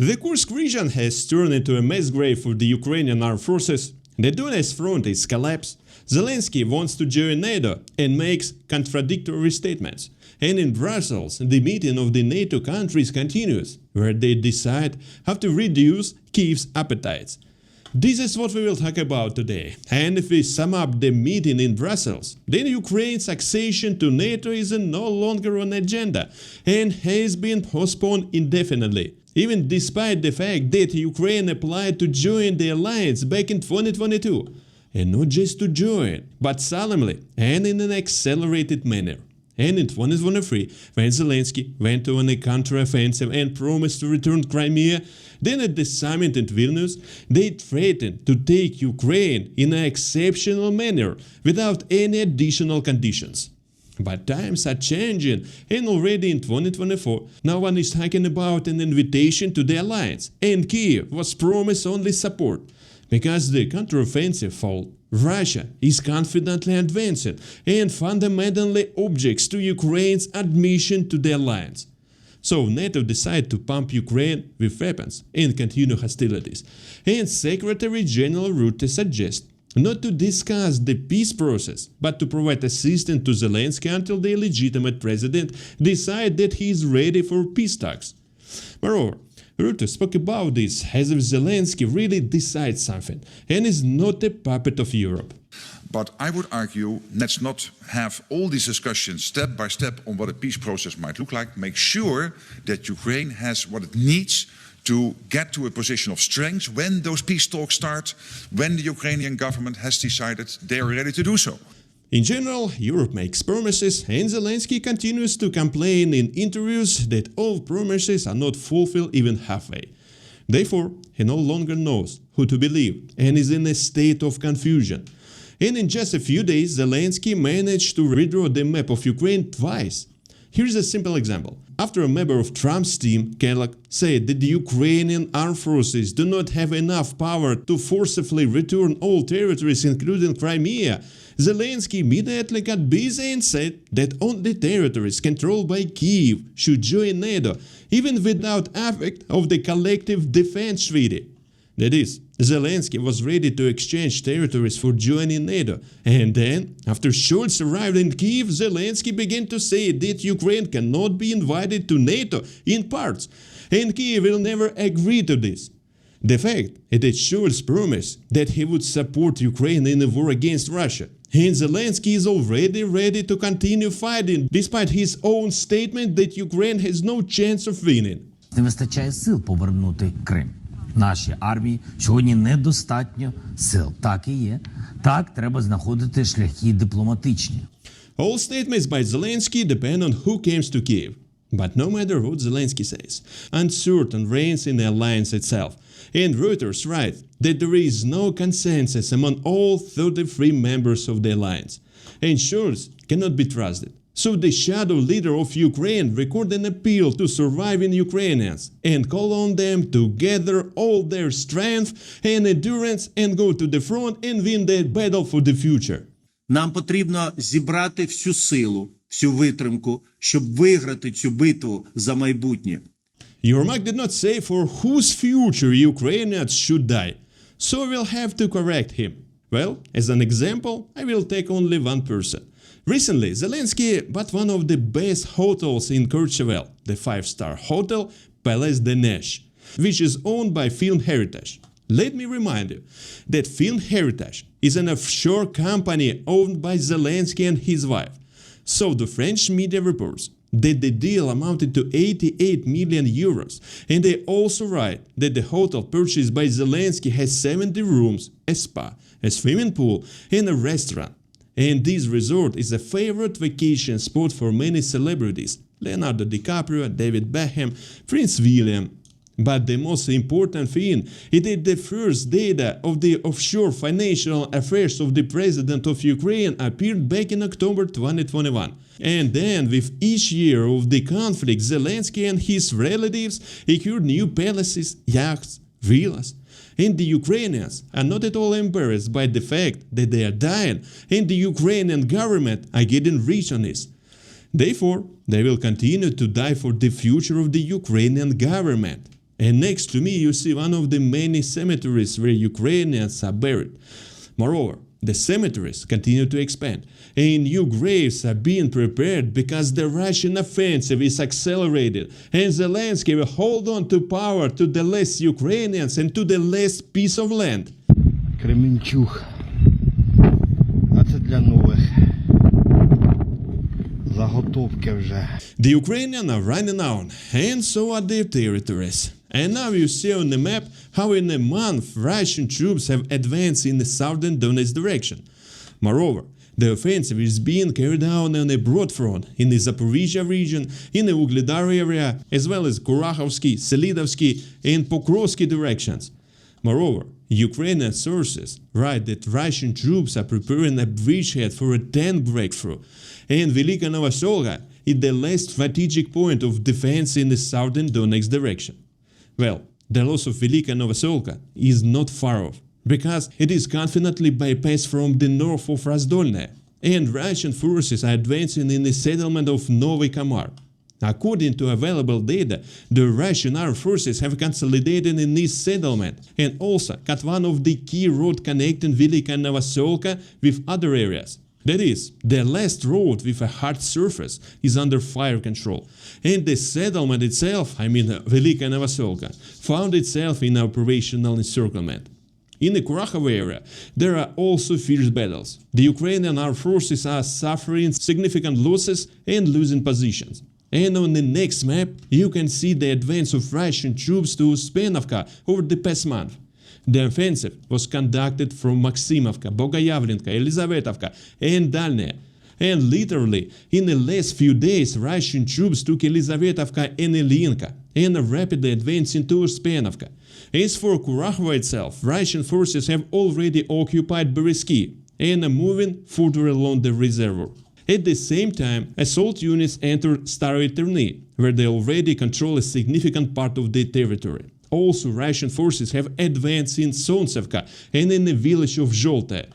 The Kursk region has turned into a mass grave for the Ukrainian armed forces. The Donetsk front is collapsed. Zelensky wants to join NATO and makes contradictory statements. And in Brussels, the meeting of the NATO countries continues, where they decide how to reduce Kyiv's appetites. This is what we will talk about today. And if we sum up the meeting in Brussels, then Ukraine's accession to NATO is no longer on agenda and has been postponed indefinitely, even despite the fact that Ukraine applied to join the alliance back in 2022. And not just to join, but solemnly and in an accelerated manner. And in 2023, when Zelensky went on a counter-offensive and promised to return Crimea, then at the summit in Vilnius, they threatened to take Ukraine in an exceptional manner without any additional conditions. But times are changing, and already in 2024, no one is talking about an invitation to the alliance, and Kyiv was promised only support. Because the counteroffensive failed, Russia is confidently advancing and fundamentally objects to Ukraine's admission to the alliance. So NATO decided to pump Ukraine with weapons and continue hostilities. And Secretary General Rutte suggests not to discuss the peace process, but to provide assistance to Zelensky until the illegitimate president decides that he is ready for peace talks. Moreover, Rutte spoke about this as if Zelensky really decides something and is not a puppet of Europe. But I would argue, let's not have all these discussions step by step on what a peace process might look like. Make sure that Ukraine has what it needs to get to a position of strength when those peace talks start, when the Ukrainian government has decided they are ready to do so. In general, Europe makes promises, and Zelensky continues to complain in interviews that all promises are not fulfilled even halfway. Therefore, he no longer knows who to believe and is in a state of confusion. And in just a few days, Zelensky managed to redraw the map of Ukraine twice. Here's a simple example. After a member of Trump's team, Kellogg, said that the Ukrainian armed forces do not have enough power to forcibly return all territories, including Crimea, Zelensky immediately got busy and said that only territories controlled by Kyiv should join NATO, even without effect of the collective defense treaty. That is, Zelensky was ready to exchange territories for joining NATO. And then, after Scholz arrived in Kyiv, Zelensky began to say that Ukraine cannot be invited to NATO in parts, and Kyiv will never agree to this. The fact that Scholz promised that he would support Ukraine in a war against Russia, and Zelensky is already ready to continue fighting, despite his own statement that Ukraine has no chance of winning. Не вистачає сил повернути Крим. Нашій армії сьогодні недостатньо сил. Так і є. Так, треба знаходити шляхи дипломатичні. All statements by Zelensky depend on who comes to Kyiv. But no matter what Zelensky says, uncertainty reigns in the alliance itself. And Reuters writes that there is no consensus among all 33 members of the alliance. And Scholz cannot be trusted. So the shadow leader of Ukraine recorded an appeal to surviving Ukrainians and call on them to gather all their strength and endurance and go to the front and win the battle for the future. Нам потрібно зібрати всю силу, всю витримку, щоб виграти цю битву за майбутнє. Yermak did not say for whose future Ukrainians should die, so we'll have to correct him. Well, as an example, I will take only one person. Recently, Zelensky bought one of the best hotels in Courchevel, the 5-star hotel Palace de Neige, which is owned by Film Heritage. Let me remind you that Film Heritage is an offshore company owned by Zelensky and his wife. So the French media reports that the deal amounted to 88 million euros, and they also write that the hotel purchased by Zelensky has 70 rooms, a spa, a swimming pool, and a restaurant. And this resort is a favorite vacation spot for many celebrities, Leonardo DiCaprio, David Beckham, Prince William. But the most important thing is that the first data of the offshore financial affairs of the president of Ukraine appeared back in October 2021. And then, with each year of the conflict, Zelensky and his relatives acquired new palaces, yachts, villas. And the Ukrainians are not at all embarrassed by the fact that they are dying, and the Ukrainian government are getting rich on this. Therefore, they will continue to die for the future of the Ukrainian government. And next to me you see one of the many cemeteries where Ukrainians are buried. Moreover, the cemeteries continue to expand, and new graves are being prepared because the Russian offensive is accelerated, and Zelensky will hold on to power to the less Ukrainians and to the less piece of land. Кременчуг. А це для нових. Заготовки вже. The Ukrainians are running on, and so are their territories. And now you see on the map how in a month Russian troops have advanced in the southern Donetsk direction. Moreover, the offensive is being carried out on a broad front in the Zaporizhia region, in the Ugledar area, as well as Kurachovsky, Selidovsky and Pokrovsky directions. Moreover, Ukrainian sources write that Russian troops are preparing a bridgehead for a tank breakthrough, and Velika Novoselka is the last strategic point of defense in the southern Donetsk direction. Well, the loss of Velika Novoselka is not far off, because it is confidently bypassed from the north of Razdolne, and Russian forces are advancing in the settlement of Novy Kamar. According to available data, the Russian armed forces have consolidated in this settlement and also cut one of the key roads connecting Velika Novoselka with other areas. That is, the last road with a hard surface is under fire control, and the settlement itself, Velika Novoselka, found itself in operational encirclement. In the Kurakhov area, there are also fierce battles. The Ukrainian armed forces are suffering significant losses and losing positions. And on the next map, you can see the advance of Russian troops to Uspenovka over the past month. The offensive was conducted from Maximovka, Bogoyavlenka, Elizavetovka, and Dalnye. And literally, in the last few days, Russian troops took Elizavetovka and Ilyinka, and are rapidly advancing to Uspenovka. As for Kurakhov itself, Russian forces have already occupied Berezky and are moving further along the reservoir. At the same time, assault units entered Staroye Terny, where they already control a significant part of the territory. Also, Russian forces have advanced in Solntsevka and in the village of Zholte.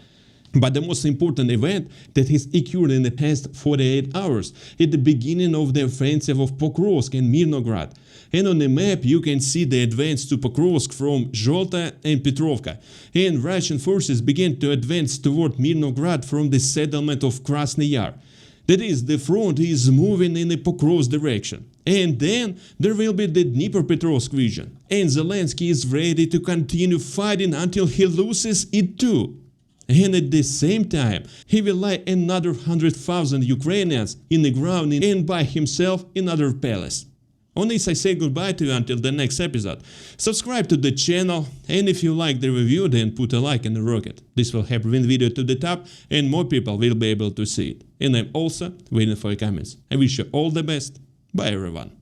But the most important event that has occurred in the past 48 hours at the beginning of the offensive of Pokrovsk and Mirnograd. And on the map you can see the advance to Pokrovsk from Zholte and Petrovka. And Russian forces began to advance toward Mirnograd from the settlement of Krasny Yar. That is, the front is moving in the Pokrovsk direction. And then there will be the Dnipropetrovsk region. And Zelensky is ready to continue fighting until he loses it too. And at the same time, he will lie another 100,000 Ukrainians in the ground and by himself in another palace. On this I say goodbye to you until the next episode. Subscribe to the channel, and if you like the review, then put a like and a rocket. This will help bring the video to the top and more people will be able to see it. And I'm also waiting for your comments. I wish you all the best. Bye everyone.